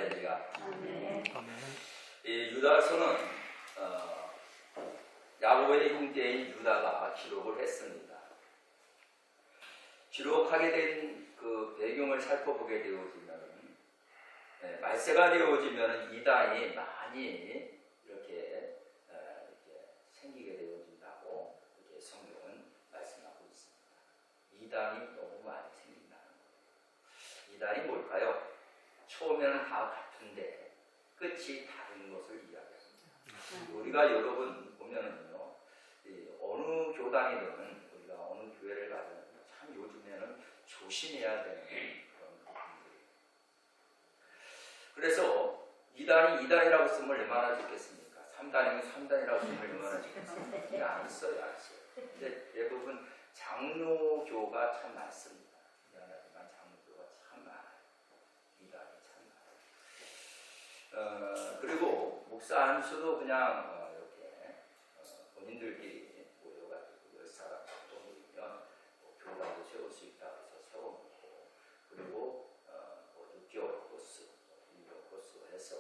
할렐루야. 아멘. 이 유다서는 야곱의 형제인 유다가 기록을 했습니다. 기록하게 된 그 배경을 살펴보게 되어지면, 말세가 되어지면 이단이 많이 이렇게 생기게 되어진다고 이렇게 성경은 말씀하고 있습니다. 이단이 너무 많이 생긴다는 거예요. 이단이 뭘까요? 처음에는 다 같은데 끝이 다른 것을 이야기합니다. 우리가 여러분 보면은요, 어느 교단이든 우리가 어느 교회를 가든 참 요즘에는 조심해야 되는 그런 부분들이에요. 그래서 이단이 이단이라고 쓰면 얼마나 좋겠습니까? 3단이면 3단이라고 쓰면 얼마나 좋겠습니까? 이게 안 써요, 안 써요. 근데 대부분 장로교가 참 많습니다. 미안하지만 장로교가 참 많아요. 이단이 참 많아요. 그리고 목사 안수도 그냥 이렇게 본인들끼리 모여가지고 10사람 정도 모이면 교단도 세울 수 있다고 해서 세워놓고, 그리고 6개월 코스, 1년 코스 해서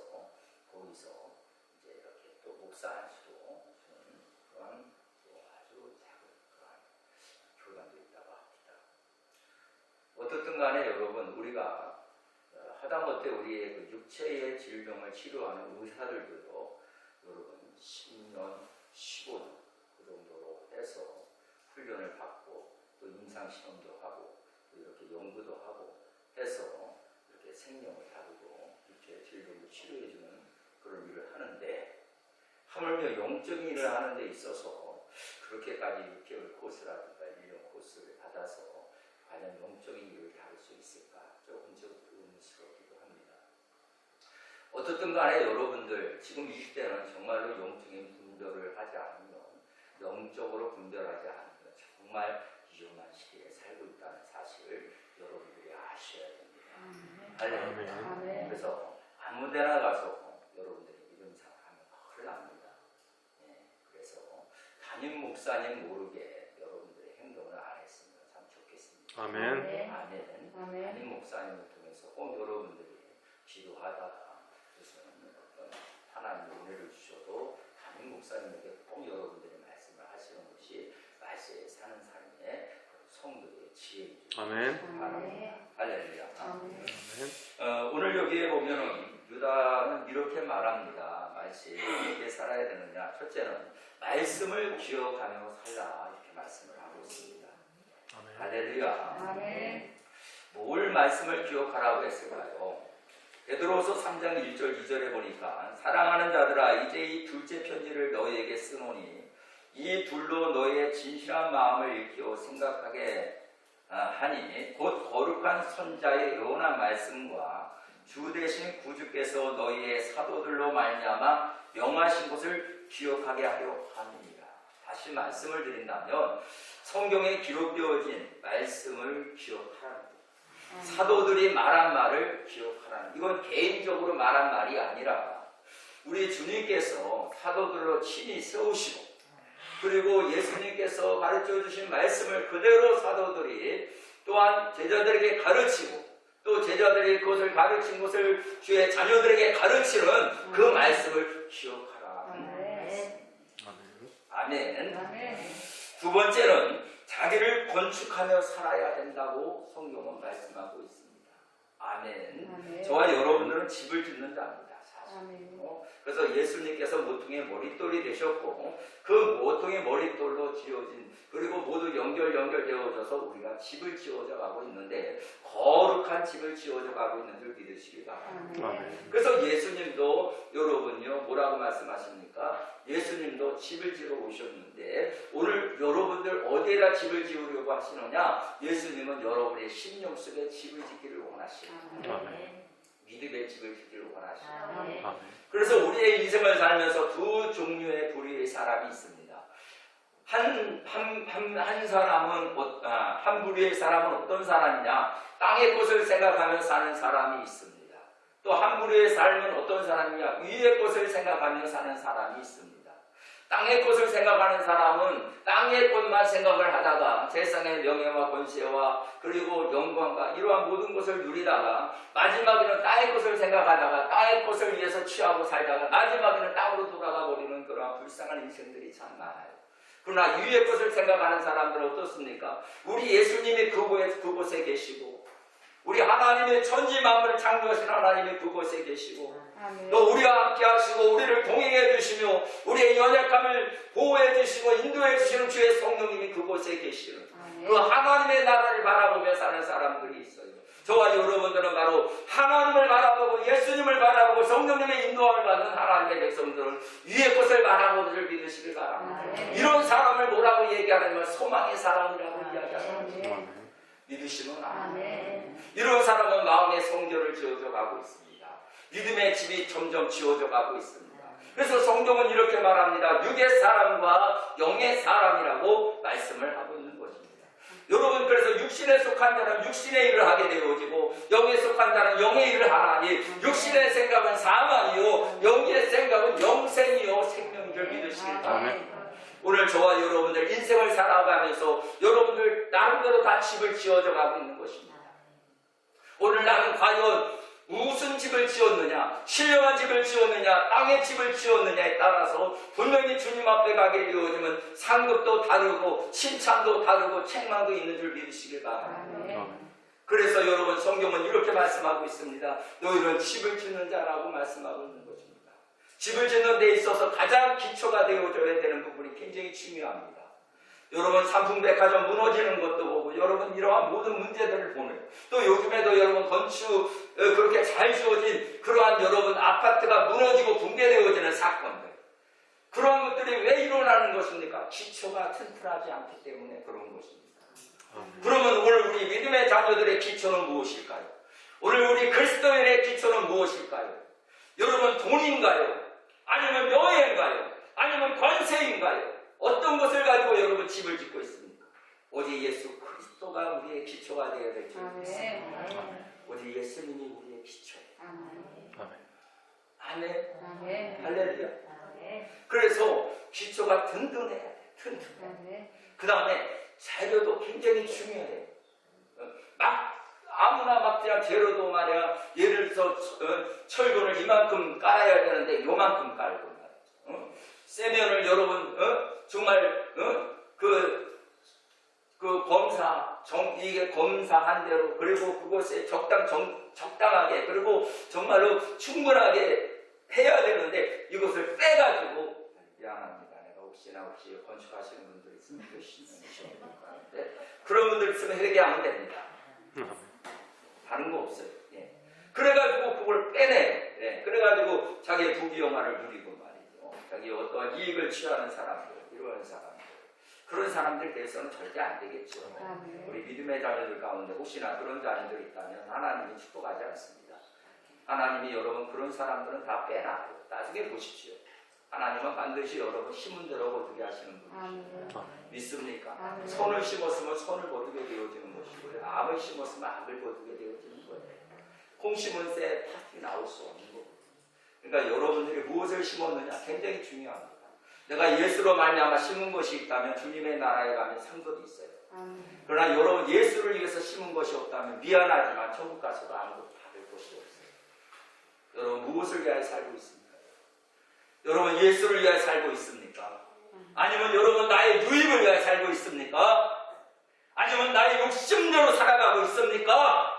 거기서 이제 이렇게 또 목사 안수도 주는 그런 또 아주 작은 그런 교단도 있다고 합니다. 어떻든 간에 여러분, 우리가 하다못해 우리의 그 육체의 질병을 치료하는 의사들도 여러분 10년, 15년 그 정도로 해서 훈련을 받고 또 임상시험도 하고 또 이렇게 연구도 하고 해서 이렇게 생명을 다루고 육체의 질병을 치료해주는 그런 일을 하는데, 하물며 영적인 일을 하는 데 있어서 그렇게까지 6개월 코스라든가 1년 코스를 받아서 과연 영적인 일을 다룰 수 있을까? 조금 의문스럽기도 합니다. 어떻든 간에 여러분들, 지금 이 시대는 정말로 영적인 분별을 하지 않으면, 영적으로 분별하지 않으면 정말 위험한 시기에 살고 있다는 사실을 여러분들이 아셔야 됩니다. 할렐루야. 그래서 아무 데나 가서 여러분들이 믿음생활 하면 큰일 납니다. 그래서 담임 목사님 모르게 여러분들의 행동을 안 했으면 참 좋겠습니다. 아멘. 아멘. 담임 목사님을 통해서 꼭 여러분들이 기도하다가 무슨 어떤 하나님의 은혜를 주셔도 담임 목사님에게 꼭 여러분들이 말씀을 하시는 것이 말세에 사는 삶의 성도의 지혜이죠. 아멘. 할렐루야. 아멘. 오늘 여기에 보면은 유다는 이렇게 말합니다. 말세에 어떻게 살아야 되느냐? 첫째는 말씀을 기억하며 살라, 이렇게 말씀을 하고 있습니다. 아멘. 할렐루야. 아멘. 뭘 말씀을 기억하라고 했을까요? 베드로서 3장 1절 2절에 보니까, 사랑하는 자들아, 이제 이 둘째 편지를 너희에게 쓰노니 이 둘로 너희의 진실한 마음을 일깨워 생각하게 하니, 곧 거룩한 선자의 영원한 말씀과 주 대신 구주께서 너희의 사도들로 말미암아 명하신 것을 기억하게 하려 함이니라. 다시 말씀을 드린다면 성경에 기록되어진 말씀을 기억하라는 것, 사도들이 말한 말을 기억하라는, 이건 개인적으로 말한 말이 아니라 우리 주님께서 사도들로 친히 세우시고, 그리고 예수님께서 가르쳐 주신 말씀을 그대로 사도들이 또한 제자들에게 가르치고, 또 제자들이 그것을 가르친 것을 주의 자녀들에게 가르치는 그 말씀을 기억하라. 아멘. 아멘. 두 번째는 자기를 건축하며 살아야 된다고 성경은 말씀하고 있습니다. 아멘. 저와 여러분들은 집을 짓는 자입니다, 사실. 그래서 예수님께서 모퉁이의 머릿돌이 되셨고, 그 모퉁이의 머릿돌로 지어진, 그리고 모두 연결되어져서 우리가 집을 지어져 가고 있는데, 거룩한 집을 지어져 가고 있는 줄 믿으시기 바랍니다. 그래서 예수님도 여러분요, 뭐라고 말씀하십니까? 예수님도 집을 지으러 오셨는데, 오늘 여러분들 어디에다 집을 지으려고 하시느냐? 예수님은 여러분의 심령 속에 집을 짓기를 원하십니다. 믿음의 집을 짓기를 원하십니다. 그래서 우리의 인생을 살면서 두 종류의 부류의 사람이 있습니다. 한 사람은, 한 부류의 사람은 어떤 사람이냐? 땅의 것을 생각하며 사는 사람이 있습니다. 또 한 부류의 삶은 어떤 사람이냐? 위의 것을 생각하며 사는 사람이 있습니다. 땅의 것을 생각하는 사람은 땅의 것만 생각을 하다가 세상의 명예와 권세와 그리고 영광과 이러한 모든 것을 누리다가 마지막에는 땅의 것을 생각하다가 땅의 것을 위해서 취하고 살다가 마지막에는 땅으로 돌아가 버리는 그러한 불쌍한 인생들이 참 많아요. 그러나 위의 것을 생각하는 사람들은 어떻습니까? 우리 예수님이 그곳에 계시고 우리 하나님의 천지 만물을 창조하신 하나님이 그곳에 계시고 또 우리와 함께 하시고 우리를 동행해 주시며 우리의 연약함을 보호해 주시고 인도해 주시는 주의 성령님이 그곳에 계시는 그 하나님의 나라를 바라보며 사는 사람들이 있어요. 저와 여러분들은 바로 하나님을 바라보고 예수님을 바라보고 성령님의 인도함을 받는 하나님의 백성들은 위의 것을 바라보기를 믿으시길 바랍니다. 이런 사람을 뭐라고 얘기하냐면 소망의 사람이라고 이야기합니다. 믿으시면 아멘. 이런 사람은 마음의 성결을 지어져 가고 있습니다. 믿음의 집이 점점 지어져 가고 있습니다. 그래서 성경은 이렇게 말합니다. 육의 사람과 영의 사람이라고 말씀을 하고 있는 것입니다. 여러분, 그래서 육신에 속한 자는 육신의 일을 하게 되어지고 영에 속한 자는 영의 일을 하나니 육신의 생각은 사망이요 영의 생각은 영생이요 생명인 줄 믿으시길 바랍니다. 오늘 저와 여러분들 인생을 살아가면서 여러분들 나름대로 다 집을 지어져 가고 있는 것입니다. 오늘 나는 과연 무슨 집을 지었느냐, 신령한 집을 지었느냐, 땅의 집을 지었느냐에 따라서 분명히 주님 앞에 가게 되어지면 상급도 다르고 칭찬도 다르고 책망도 있는 줄 믿으시길 바랍니다. 그래서 여러분 성경은 이렇게 말씀하고 있습니다. 너희는 집을 짓는 자라고 말씀하고 있는 것입니다. 집을 짓는 데 있어서 가장 기초가 되어줘야 되는 부분이 굉장히 중요합니다. 여러분 삼풍백화점 무너지는 것도 보고 여러분 이러한 모든 문제들을 보는 또 요즘에도 여러분 건축 그렇게 잘 지어진 그러한 여러분 아파트가 무너지고 붕괴되어지는 사건들 그러한 것들이 왜 일어나는 것입니까? 기초가 튼튼하지 않기 때문에 그런 것입니다. 그러면 오늘 우리 믿음의 자녀들의 기초는 무엇일까요? 오늘 우리 그리스도인의 기초는 무엇일까요? 여러분 돈인가요? 아니면 명예인가요? 아니면 권세인가요? 어떤 것을 가지고 여러분 집을 짓고 있습니까? 오직 예수 그리스도가 우리의 기초가 되어야 될 줄 믿습니다. 오직 예수님이 우리의 기초예요. 아멘. 할렐루야. 그래서 기초가 든든해야 돼. 튼튼해. 그 다음에 재료도 굉장히 중요해요. 막 아무나 막 그냥 재료도 말이야. 예를 들어서 철근을 이만큼 깔아야 되는데 요만큼 깔고 말이야. 세면을 여러분 정말 그 이게 검사한 대로 그리고 그것에 적당하게 그리고 정말로 충분하게 해야 되는데 이것을 빼가지고 미안합니다. 내가 혹시 건축하시는 분들 있으면 그런 분들 있으면 회개하면 됩니다. 다른 거 없어요. 예. 그래가지고 그걸 빼내. 예. 그래가지고 자기의 부귀영화를 누리고 말이죠. 자기 어떠한 이익을 취하는 사람들, 이러한 사람들, 그런 사람들 대해서는 절대 안 되겠죠. 우리 믿음의 자녀들 가운데 혹시나 그런 자녀들이 있다면 하나님이 축복하지 않습니다. 하나님이 여러분 그런 사람들은 다 빼놔요. 나중에 보십시오. 하나님은 반드시 여러분 심은 대로 거두게 하시는 분이십니다. 믿습니까? 선을 심었으면 선을 거두게 되어지는 것이고요. 악을 심었으면 악을 거두게 되어지는 거예요. 콩 심은 새 팥이 나올 수 없는 거예요. 그러니까 여러분들이 무엇을 심었느냐 굉장히 중요합니다. 내가 예수로 말미암아 심은 것이 있다면 주님의 나라에 가면 상급이 있어요. 그러나 여러분 예수를 위해서 심은 것이 없다면 미안하지만 천국 가서도 아무것도 받을 것이 없어요. 여러분 무엇을 위하여 살고 있습니까? 여러분 예수를 위하여 살고 있습니까? 아니면 여러분 나의 유익을 위하여 살고 있습니까? 아니면 나의 욕심대로 살아가고 있습니까?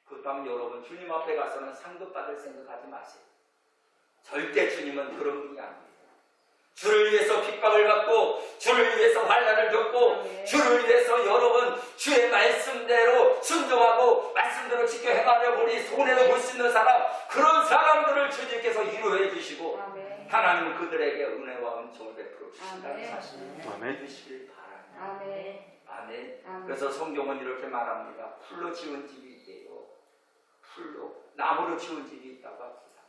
그렇다면 여러분 주님 앞에 가서는 상급받을 생각하지 마세요. 절대 주님은 그런 분이 아닙니다. 주를 위해서 핍박을 받고 주를 위해서 환난을 겪고 주를 위해서 여러분 주의 말씀대로 순종하고 말씀대로 지켜 행하려 보니 손해를 볼 수 있는 사람 그런 사람들을 주님께서 위로해 주시고 하나님은 그들에게 은혜와 은총을 베풀어 주신다는 사실을 믿으시길 바랍니다. 아멘. 그래서 성경은 이렇게 말합니다. 풀로 지은 집이 있대요. 풀로 나무로 지은 집이 있다고 합니다.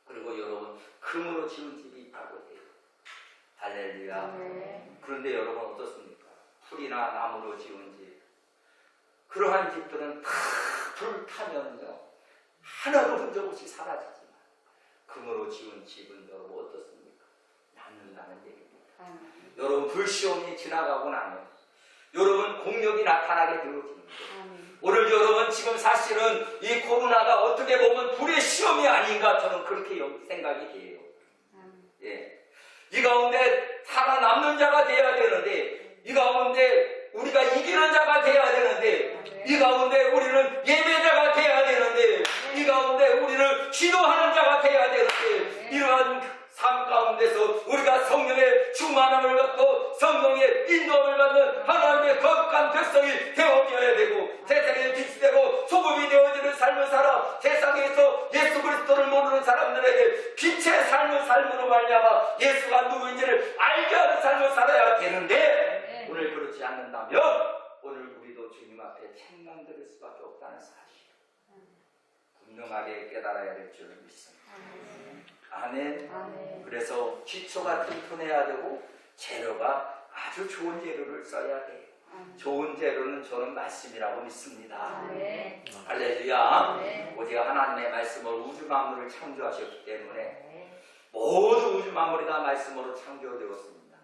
그리고 여러분 금으로 지은 집이 있다고 해요. 할렐루야. 그런데 여러분 어떻습니까? 풀이나 나무로 지은 집 그러한 집들은 다 불타면요 하나도 흔적 없이 사라지지만 금으로 지은 집은 여러분 어떻습니까? 남는다는 얘기예요. 여러분 불시험이 지나가고 나면 여러분 공력이 나타나게 되어집니다. 오늘 여러분 지금 사실은 이 코로나가 어떻게 보면 불의 시험이 아닌가 저는 그렇게 생각이 돼요. 예. 이 가운데 살아남는 자가 돼야 되는데 이 가운데 우리가 이기는 자가 돼야 되는데 이 가운데 우리는 예배자가 돼야 되는데 이 가운데 우리는 기도하는 자가 돼야 되는데 이러한 삶 가운데서 우리가 성령의 충만함을 받고 성령의 인도함을 받는 하나님의 거룩한 백성이 되어져야 되고 세상에 빛이 되고 소금이 되어지는 삶을 살아 세상에서 예수 그리스도를 모르는 사람들에게 빛의 삶을 삶으로 말미암아 예수가 누구인지를 알게 하는 삶을 살아야 되는데 오늘 그렇지 않는다면 오늘 우리도 주님 앞에 책망드릴 수밖에 없다는 사실 분명하게 깨달아야 될 줄을 믿습니다. 아멘. 그래서 기초가 튼튼해야 되고 재료가 아주 좋은 재료를 써야 돼요. 좋은 재료는 저는 말씀이라고 믿습니다. 할렐루야. 오직 하나님의 말씀으로 우주 만물을 창조하셨기 때문에 모든 우주 만물이 다 말씀으로 창조되었습니다.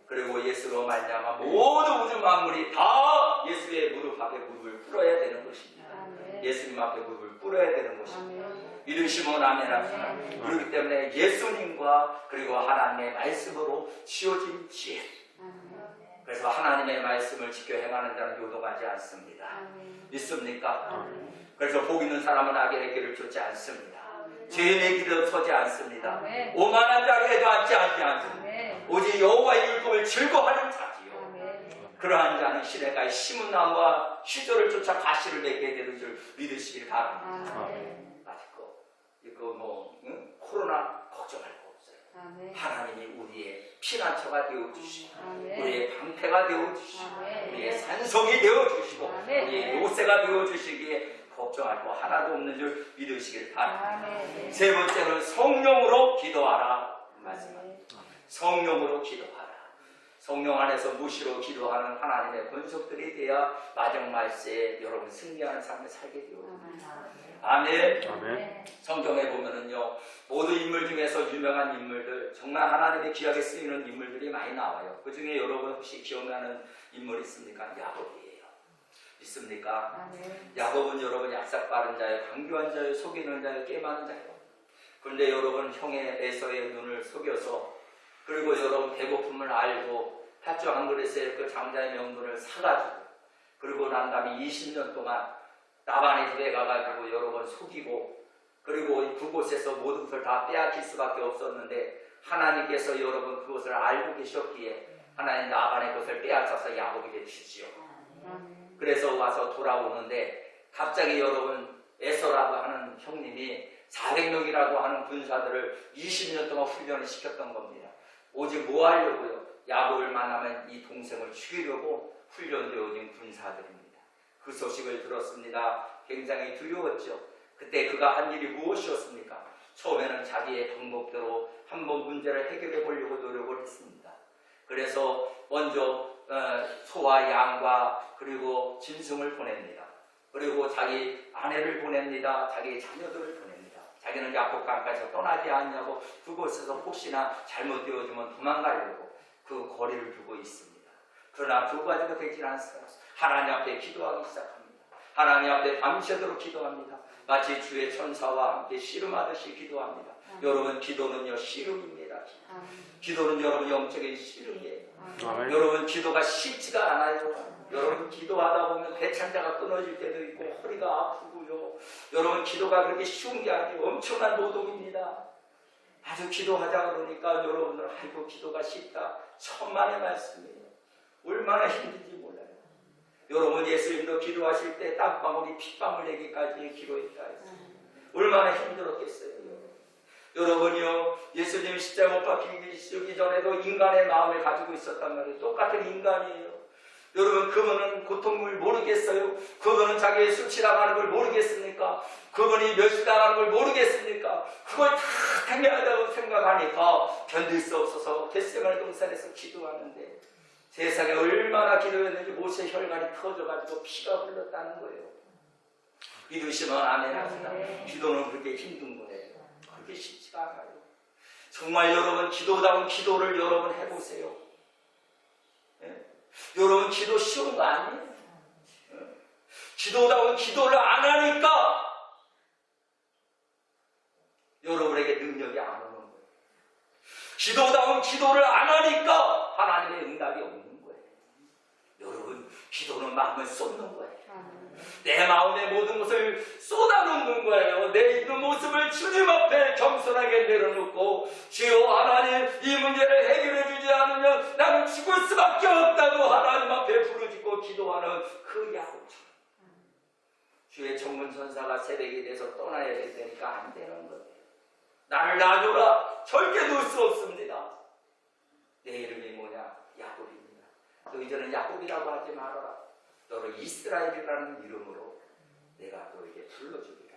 그리고 예수로 말미암아 모든 우주 만물이 다 예수의 무릎 앞에 무릎을 꿇어야 되는 것입니다. 예수님 앞에 무릎을 꿇어야 되는 것입니다. 믿으시면 아멘 합시다. 그렇기 때문에 예수님과 그리고 하나님의 말씀으로 지어진 지혜. 그래서 하나님의 말씀을 지켜 행하는 자는 요동하지 않습니다. 믿습니까? 그래서 복 있는 사람은 악인의 길을 쫓지 않습니다. 죄인의 길을 서지 않습니다. 오만한 자에도 앉지 않습니다. 오직 여호와의 율법을 즐거워하는 자지요. 그러한 자는 시냇가에 심은 나무와 시절을 쫓아 가시를 맺게 되는 줄 믿으시길 바랍니다. 코로나 걱정할 거 없어요. 하나님이 우리의 피난처가 되어주시고 우리의 방패가 되어주시고 우리의 산성이 되어주시고 우리의 요새가 되어주시기에 걱정할 거 하나도 없는 줄 믿으시길 바랍니다. 세 번째는 성령으로 기도하라 말씀합니다. 성령으로 기도하라. 성령 안에서 무시로 기도하는 하나님의 권속들이 되어 마지막 말세에 여러분 승리하는 삶을 살게 되어집니다. 아멘. 성경에 보면은요 모든 인물 중에서 유명한 인물들 정말 하나님의 귀하게 쓰이는 인물들이 많이 나와요. 그 중에 여러분 혹시 기억나는 인물이 있습니까? 야곱이에요. 있습니까? 야곱은 여러분 약삭 빠른 자예요. 강교한 자예요. 속이는 자예요. 깨마는 자예요. 그런데 여러분 형의 에서의 눈을 속여서 그리고 여러분 배고픔을 알고 팥죽 한 그릇에 그 장자의 명분을 사가지고 그리고 난 다음에 20년 동안 라반의 집에 가가지고 여러 번 속이고 그리고 그곳에서 모든 것을 다 빼앗길 수밖에 없었는데 하나님께서 여러분 그것을 알고 계셨기에 하나님 라반의 것을 빼앗아서 야곱에게 주지요. 그래서 와서 돌아오는데 갑자기 여러분 에서라고 하는 형님이 400명이라고 하는 군사들을 20년 동안 훈련을 시켰던 겁니다. 오직 뭐 하려고요? 야곱을 만나면 이 동생을 죽이려고 훈련되어진 군사들입니다. 그 소식을 들었습니다. 굉장히 두려웠죠. 그때 그가 한 일이 무엇이었습니까? 처음에는 자기의 방법대로 한번 문제를 해결해 보려고 노력을 했습니다. 그래서 먼저 소와 양과 그리고 짐승을 보냅니다. 그리고 자기 아내를 보냅니다. 자기 자녀들을 보냅니다. 자기는 야복강가에서 떠나지 않냐고 그곳에서 혹시나 잘못되어지면 도망가려고 그 거리를 두고 있습니다. 그러나 그 가지고 되질 않습니다. 하나님 앞에 기도하기 시작합니다. 하나님 앞에 밤새도록 기도합니다. 마치 주의 천사와 함께 씨름하듯이 기도합니다. 여러분 기도는요 씨름입니다. 기도는 여러분 영적인 씨름이에요. 여러분 기도가 쉽지가 않아요. 여러분 기도하다 보면 대창자가 끊어질 때도 있고 허리가 아프고요. 여러분 기도가 그렇게 쉬운 게 아니고 엄청난 노동입니다. 아주 기도하자 그러니까 여러분들 아이고 기도가 쉽다. 천만의 말씀이에요. 얼마나 힘든지 몰라요. 여러분 예수님도 기도하실 때 땀방울이 핏방울 내기까지 기도했다 했어요. 얼마나 힘들었겠어요. 여러분이요 예수님 십자가 못 박히기 전에도 인간의 마음을 가지고 있었단 말이에요. 똑같은 인간이에요. 여러분 그분은 고통을 모르겠어요? 그분은 자기의 수치당하는 걸 모르겠습니까? 그분이 멸시당하는 걸 모르겠습니까? 그걸 다 당연하다고 생각하니까 견딜 수 없어서 겟세마네 동산에서 기도하는데 세상에 얼마나 기도했는지 못의 혈관이 터져가지고 피가 흘렀다는 거예요. 믿으시면 아멘 합시다. 기도는 그렇게 힘든 거예요. 그렇게 쉽지가 않아요. 정말 여러분 기도다운 기도를 여러분 해보세요. 예? 여러분 기도 쉬운 거 아니에요? 예? 기도다운 기도를 안 하니까 여러분에게 능력이 안 오는 거예요. 기도다운 기도를 안 하니까 하나님의 응답이 없는 거예요. 여러분 기도는 마음을 쏟는 거예요. 내 마음의 모든 것을 쏟아놓는 거예요. 내 있는 모습을 주님 앞에 겸손하게 내려놓고 주여 하나님 이 문제를 해결해 주지 않으면 나는 죽을 수밖에 없다고 하나님 앞에 부르짖고 기도하는 그 야곱처럼 주의 청문선사가 새벽이 돼서 떠나야 될 테니까 안 되는 거예요. 나를 놔줘라. 절대 놓을 수 없습니다. 내 이름이 뭐냐? 야곱입니다. 너 이제는 야곱이라고 하지 말아라. 너를 이스라엘이라는 이름으로 내가 너에게 불러주리라.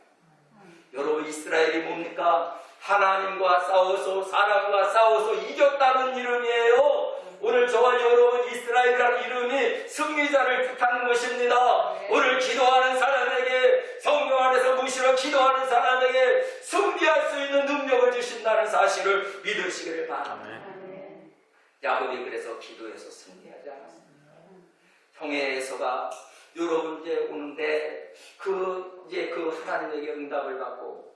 여러분 이스라엘이 뭡니까? 하나님과 싸워서 사람과 싸워서 이겼다는 이름이에요. 오늘 저와 여러분 이스라엘이라는 이름이 승리자를 뜻하는 것입니다. 오늘 기도하는 사람에게 성령 안에서 무시로 기도하는 사람에게 승리할 수 있는 능력을 주신다는 사실을 믿으시기를 바랍니다. 야곱이 그래서 기도해서 승리하지 않았습니다. 형에서가 여러분 이제 오는데 그 하나님에게 응답을 받고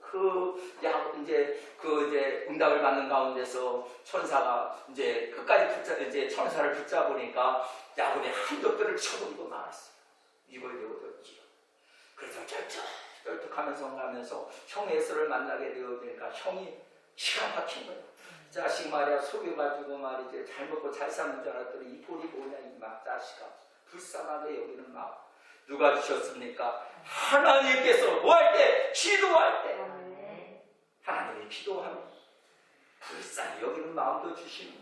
이제 응답을 받는 가운데서 천사가 이제 끝까지 천사를 붙잡으니까 야곱의 한쪽들을 쳐버리고 말았어요. 입을 대고 졌지요. 그래서 쩔뚝하면서 형 에서를 만나게 되어지니까 형이 기가 막힌 거예요. 자식 말이야 속여가지고 말이지 잘 먹고 잘 사는 줄 알았더니 이 볼이 뭐냐 이 막 자식아 불쌍하게 여기는 마음 누가 주셨습니까? 하나님께서 뭐 할 때? 기도할 때 하나님이 기도하면 불쌍히 여기는 마음도 주시는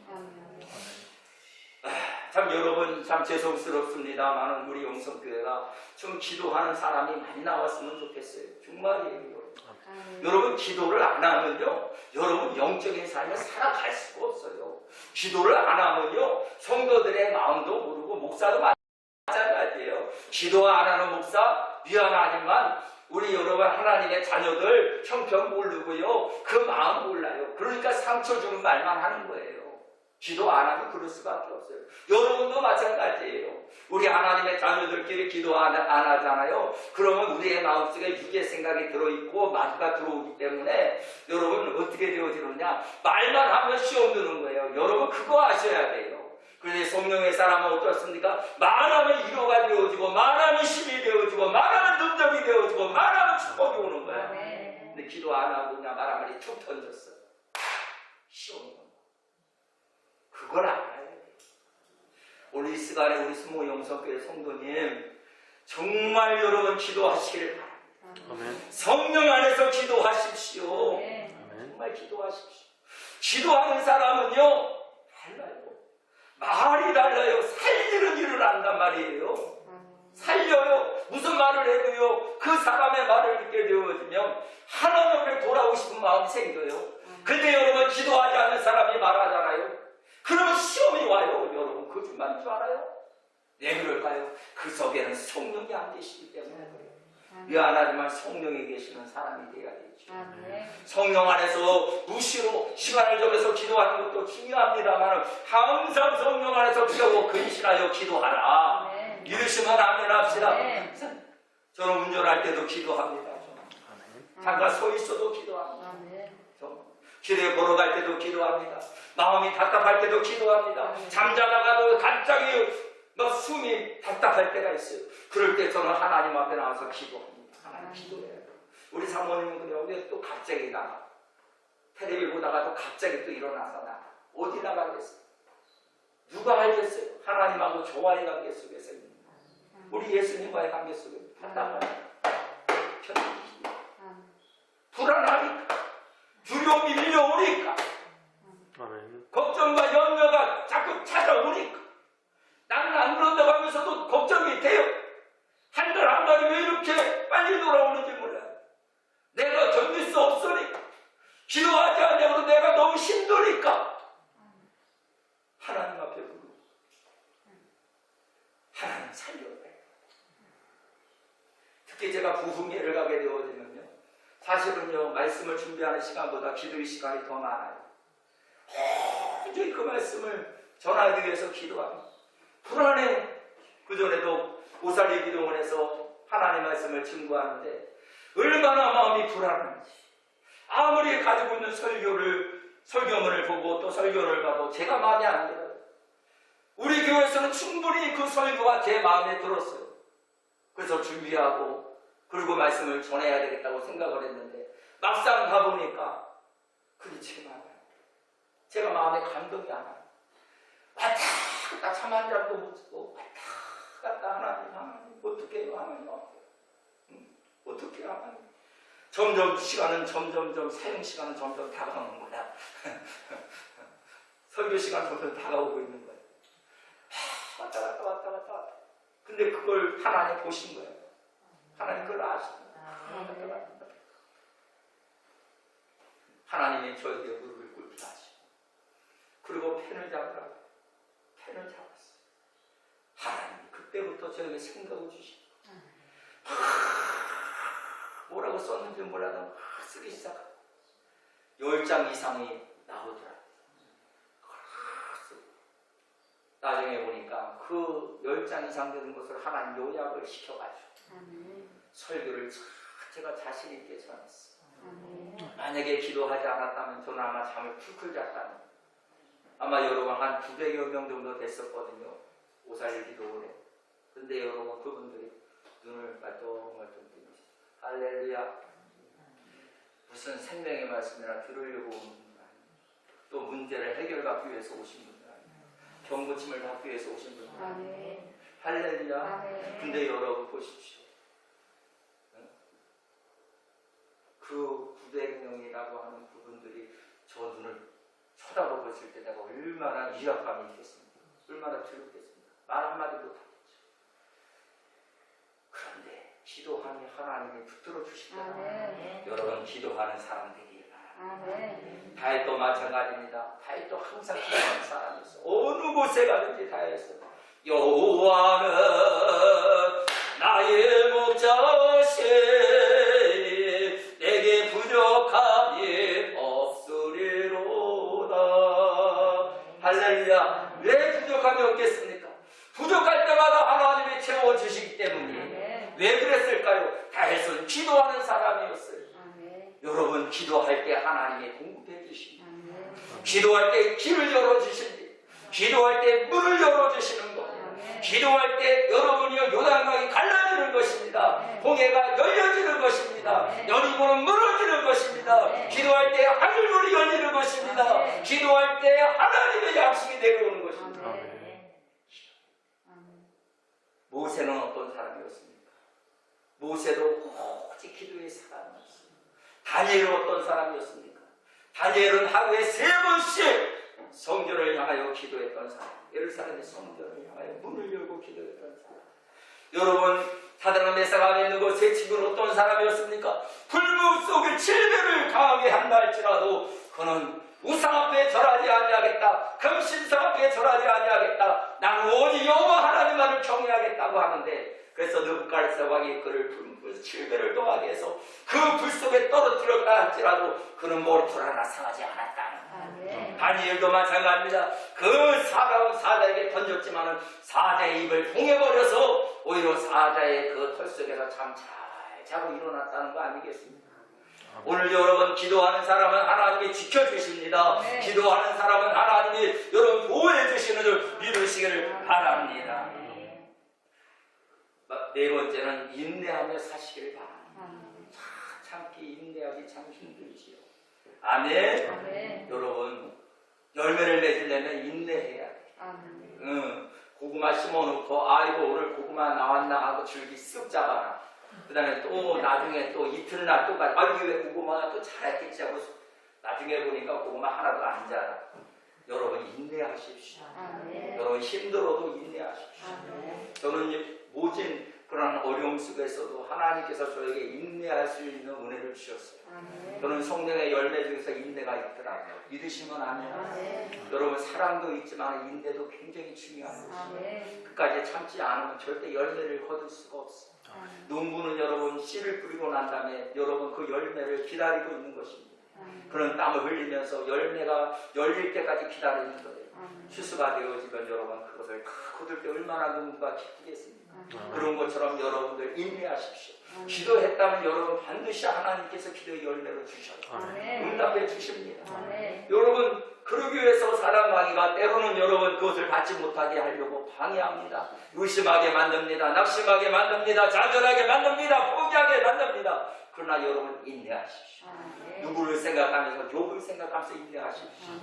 참 여러분 참 죄송스럽습니다만 우리 영성교회가 좀 기도하는 사람이 많이 나왔으면 좋겠어요. 정말이에요. 여러분 기도를 안 하면요 여러분 영적인 삶을 살아갈 수가 없어요. 기도를 안 하면요 성도들의 마음도 모르고 목사도 마찬가지예요. 기도 안 하는 목사 미안하지만 우리 여러분 하나님의 자녀들 형편 모르고요 그 마음 몰라요. 그러니까 상처 주는 말만 하는 거예요. 기도 안 하면 그럴 수밖에 없어요. 여러분도 마찬가지예요. 우리 하나님의 자녀들끼리 기도 안 하잖아요. 그러면 우리의 마음속에 육의 생각이 들어있고 마귀가 들어오기 때문에 여러분 어떻게 되어지느냐 말만 하면 시험 드는 거예요. 여러분 그거 아셔야 돼요. 그래서 성령의 사람은 어떻습니까? 말하면 위로가 되어지고 말하면 힘이 되어지고 말하면 능력이 되어지고 말하면 축복이 오는 거예요. 근데 기도 안 하고 그냥 말하면 툭 던졌어요. 시험이 그걸 알아야 돼요. 오늘 이 시간에 우리 스모 영성교회 성도님 정말 여러분 기도하시기를 바랍니다. 성령 안에서 기도하십시오. 정말 기도하십시오. 기도하는 사람은요 달라요. 말이 달라요. 살리는 일을 한단 말이에요. 살려요. 무슨 말을 해도요 그 사람의 말을 듣게 되어지면 하나님 앞에 돌아오고 싶은 마음이 생겨요. 근데 여러분 기도하지 않는 사람이 말하잖아요. 그러면 시험이 와요. 여러분 거짓말인 줄 알아요? 왜 그럴까요? 그 속에는 성령이 안 계시기 때문에 그래요. 미안하지만 성령이 계시는 사람이 돼야 되죠. 성령 안에서 무시로 시간을 정해서 기도하는 것도 중요합니다만 항상 성령 안에서 기도하고 근신하여 기도하라. 믿으시면 아멘 합시다. 저는 운전할 때도 기도합니다. 잠깐 서 있어도 기도합니다. 길에 걸어갈 때도 기도합니다. 마음이 답답할 때도 기도합니다. 잠자다가도 갑자기 막 숨이 답답할 때가 있어요. 그럴 때 저는 하나님 앞에 나와서 기도합니다. 하나님 기도해요. 우리 사모님은 그래요. 왜 또 갑자기 나가? 텔레비 보다가도 갑자기 또 일어나서 나가. 어디 나가겠어요? 누가 알겠어요? 하나님하고 조화의 관계 속에서 있는 우리 예수님과의 관계 속에 답답하니까 견디기 불안하니까 두려움이 밀려오니까 걱정과 염려가 자꾸 찾아오니까 나는 안 그런다고 하면서도 걱정이 돼요. 한 달 한 달이 왜 이렇게 빨리 돌아오는지 몰라요. 내가 견딜 수 없으니까 기도하지 않냐고 내가 너무 힘드니까 하나님 앞에 부르고 하나님 살려야 돼요. 특히 제가 부흥회를 가게 되어지면요 사실은요 말씀을 준비하는 시간보다 기도의 시간이 더 많아요. 도저히 그 말씀을 전하기 위해서 기도합니다. 불안해. 그전에도 오살리 기도원에서 하나님 말씀을 증거하는데 얼마나 마음이 불안한지, 아무리 가지고 있는 설교문을 보고 또 설교를 봐도 제가 마음에 안 들어요. 우리 교회에서는 충분히 그 설교가 제 마음에 들었어요. 그래서 준비하고 그리고 말씀을 전해야 되겠다고 생각을 했는데 막상 가보니까 그게 제가 마음에 감동이 안 와요. 왔다 갔다 잠 한 잠도 못 자고 왔다 갔다 하나님 어떻게 해요 하나님? 어떻게 해요 하나님? 점점 시간은 점점 사용 시간은 점점 다가오는 거야. 설교 시간 점점 다가오고 있는 거야. 왔다 갔다. 근데 그걸 하나님 보신 거예요. 하나님 그걸 아시는 거예요. 하나님이 저에게 무릎을 꿇게 하시고 그리고 펜을 잡으라고 펜을 잡았어요. 하나님이 그때부터 저에게 생각을 주시고 뭐라고 썼는지 몰라도 쓰기 시작하고 10장 이상이 나오더라고요. 나중에 보니까 그 10장 이상 되는 것을 하나님 요약을 시켜가지고 설교를 제가 자신 있게 전했어요. 만약에 기도하지 않았다면 저는 아마 잠을 쿨쿨 잤다면 아마 여러분 한 900여 명 정도 됐었거든요. 오살리 기도원에. 근데 여러분 그분들이 눈을 말똥말똥 뜨면서 할렐루야 무슨 생명의 말씀이나 들으려고 오는 분들 아니에요. 또 문제를 해결받기 위해서 오신 분들 아니에요. 병고침을 받기 위해서 오신 분들 아니에요. 할렐루야. 근데 여러분 보십시오. 그 900명이라고 하는 그분들이 저 눈을 쳐다보고 있을 때 내가 얼마나 위압감이 있겠습니까? 얼마나 두렵겠습니까? 말 한마디 못하겠죠. 그런데 기도하니 하나님이 붙들어 주시더라. 여러분 기도하는 사람 되길 바랍니다. 다윗도 마찬가지입니다. 다윗도 항상 기도하는 사람이었어. 어느 곳에 가든지 다윗은 여호와는 나의 목자시 내게 부족함이 없으리로다. 할렐루야. 왜 부족함이 없겠습니까? 부족할 때마다 하나님이 채워주시기 때문에. 왜 그랬을까요? 다윗은 기도하는 사람이었어요. 여러분 기도할 때 하나님이 공급해 주십니다. 기도할 때 길을 열어주십니다. 기도할 때 문을 열어주시는 것. 기도할 때 여러분이요 요단강이 갈라지는 것입니다. 홍해가 열려지는 것입니다. 여리고는 무너지는 것입니다. 기도할 때 하늘문이 열리는 것입니다. 기도할 때 하나님의 양식이 내려오는 것입니다. 모세는 어떤 사람이었습니까? 모세도 오직 기도의 사람이었습니다. 다니엘은 어떤 사람이었습니까? 다니엘은 하루에 3번씩 성전을 향하여 기도했던 사람. 예루살렘의 성전을 향하여 문을 열고 기도했던 사람. 여러분 사드락 메삭 아벤느고 세치고는 어떤 사람이었습니까? 불문 속에 7배를 강하게 한다 할지라도 그는 우상 앞에 절하지 아니하겠다. 금신상 앞에 절하지 아니하겠다. 나는 오직 여호와 하나님만을 경외하겠다고 하는데 그래서 느부갓네살 왕이 그를 불 7배를 더하게 해서 그 불 속에 떨어뜨렸다 할지라도 그는 머리털 하나 상하지 않았다. 다니엘도 마찬가지입니다. 그 사가운 사자에게 던졌지만은 사자의 입을 봉해버려서 오히려 사자의 그 털 속에서 참 잘 자고 일어났다는 거 아니겠습니까? 오늘 여러분 기도하는 사람은 하나님이 지켜주십니다. 기도하는 사람은 하나님이 여러분 보호해주시는 줄 믿으시기를 바랍니다. 네 번째는 인내하며 사시기를 바랍니다. 참기 인내하기 참 힘들지요. 아멘. 여러분 열매를 맺으려면 인내해야 돼. 고구마 심어놓고 아이고 오늘 고구마 나왔나 하고 줄기 쓱 잡아라. 그 다음에 또 나중에 또 이틀날 또 가지. 아 이게 왜 고구마가 또 자랐겠지 하고 나중에 보니까 고구마 하나도 안 자라. 여러분 인내하십시오. 여러분 힘들어도 인내하십시오. 저는 모진 그런 어려움 속에서도 하나님께서 저에게 인내할 수 있는 은혜를 주셨어요. 저는 성령의 열매 중에서 인내가 있더라고요. 믿으시면 아멘. 여러분 사랑도 있지만 인내도 굉장히 중요한 것이에요. 끝까지 참지 않으면 절대 열매를 거둘 수가 없어요. 농부는 여러분 씨를 뿌리고 난 다음에 여러분 그 열매를 기다리고 있는 것입니다. 그런 땀을 흘리면서 열매가 열릴 때까지 기다리는 거예요. 추수가 되어지면 여러분 그것을 거둘 때 얼마나 눈과 기쁘겠습니까? 그런 것처럼 여러분들 인내하십시오. 기도했다면 여러분 반드시 하나님께서 기도의 열매로 주셔요. 응답해 주십니다. 여러분 그러기 위해서 사랑하기가 때로는 여러분 그것을 받지 못하게 하려고 방해합니다. 의심하게 만듭니다. 낙심하게 만듭니다. 좌절하게 만듭니다. 포기하게 만듭니다. 그러나 여러분 인내하십시오. 누구를 생각하면서 욥을 생각하면서 인내하십시오.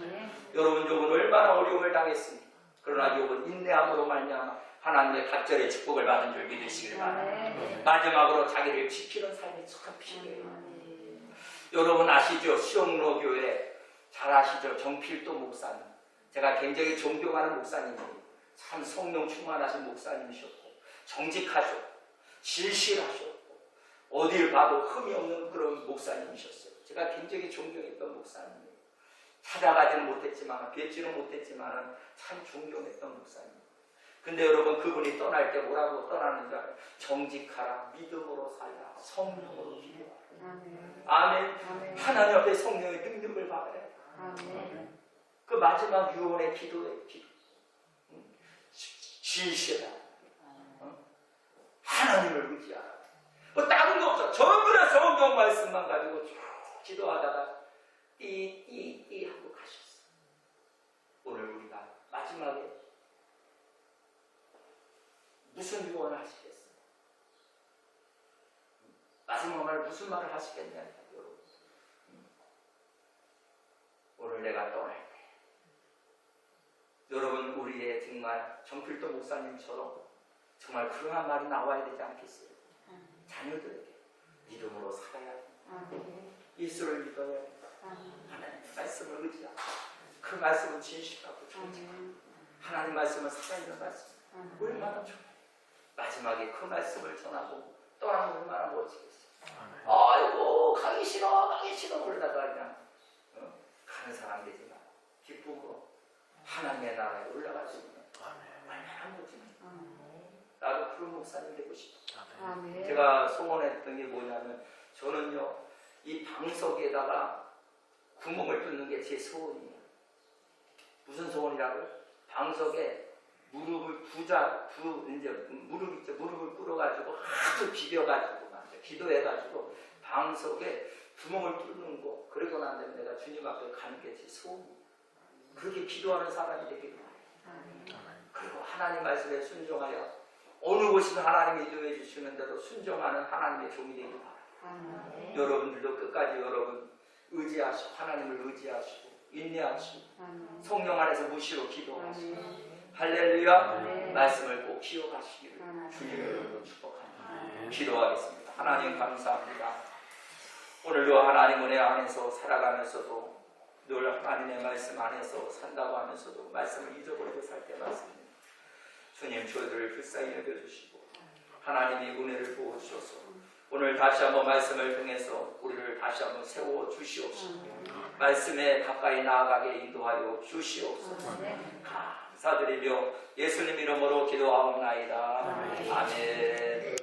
여러분 욥은 얼마나 어려움을 당했습니까? 그러나 욥은 인내함으로 말미암아 하나님의 갑절의 축복을 받은 줄 믿으시길 바랍니다. 마지막으로 자기를 지키는 삶이 참 필요해요. 여러분 아시죠? 수영로 교회 잘 아시죠? 정필도 목사님. 제가 굉장히 존경하는 목사님이에요. 참 성령 충만하신 목사님이셨고 정직하셨고 진실하셨고 어딜 봐도 흠이 없는 그런 목사님이셨어요. 제가 굉장히 존경했던 목사님이에요. 찾아가지는 못했지만 뵙지는 못했지만 참 존경했던 목사님. 근데 여러분 그분이 떠날 때 뭐라고 떠나는 줄 알아요? 정직하라, 믿음으로 살라, 성령으로 기도하라. 아멘. 하나님 앞에 성령의 능력을 받아야 돼. 그 마지막 유언의 기도의 기도. 진실하라. 하나님을 의지하라. 뭐 다른 거 없어. 전부 다 성경 말씀만 가지고 쭉 기도하다가 띠 하고 가셨어. 오늘 우리가 마지막에 무슨 유언을 하시겠어요? 마지막 말 무슨 말을 하시겠냐, 여러분. 오늘 내가 떠날 때 여러분 우리의 정말 정필도 목사님처럼 정말 그러한 말이 나와야 되지 않겠어요? 자녀들에게 믿음으로 살아야 돼. 예수를 믿어야 돼. 하나님의 말씀을 의지하고 그 말씀은 진실하고 정직하고 하나님 말씀은 살아있는 말씀. 얼마나 좋아요. 마지막에 그 말씀을 전하고 떠나면 얼마나 멋지겠어요. 아이고 가기 싫어 그러다가 그냥 가는 사람 되지 마. 기쁨으로 하나님의 나라에 올라갈 수 있는 얼마나 멋집니까. 나도 그런 목사님 되고 싶어. 제가 소원했던 게 뭐냐면 저는요 이 방석에다가 구멍을 뚫는 게 제 소원이에요. 무슨 소원이라고요? 방석에 무릎을 무릎 있죠. 무릎을 꿇어가지고 하도 비벼가지고 기도해가지고 방석에 구멍을 뚫는 거. 그러고 난 다음에 내가 주님 앞에 가는 게 제 소원이에요. 그렇게 기도하는 사람이 되길 바라요. 그리고 하나님 말씀에 순종하여 어느 곳이든 하나님이 인도해 주시는 대로 순종하는 하나님의 종이 되길 바라요. 여러분들도 끝까지 여러분 의지하시고 하나님을 의지하시고 인내하시고 성령 안에서 무시로 기도하시고 할렐루야 말씀을 꼭 기억하시기를 주님의 이름으로 축복합니다. 기도하겠습니다. 하나님 감사합니다. 오늘도 하나님 은혜 안에서 살아가면서도 늘 하나님의 말씀 안에서 산다고 하면서도 말씀을 잊어버리고 살 때 말씀입니다. 주님 저희들을 불쌍히 여겨주시고 하나님이 은혜를 부어주셔서 오늘 다시 한번 말씀을 통해서 우리를 다시 한번 세워주시옵소서. 말씀에 가까이 나아가게 인도하여 주시옵소서. 감사드리며 예수님 이름으로 기도하옵나이다. 아멘.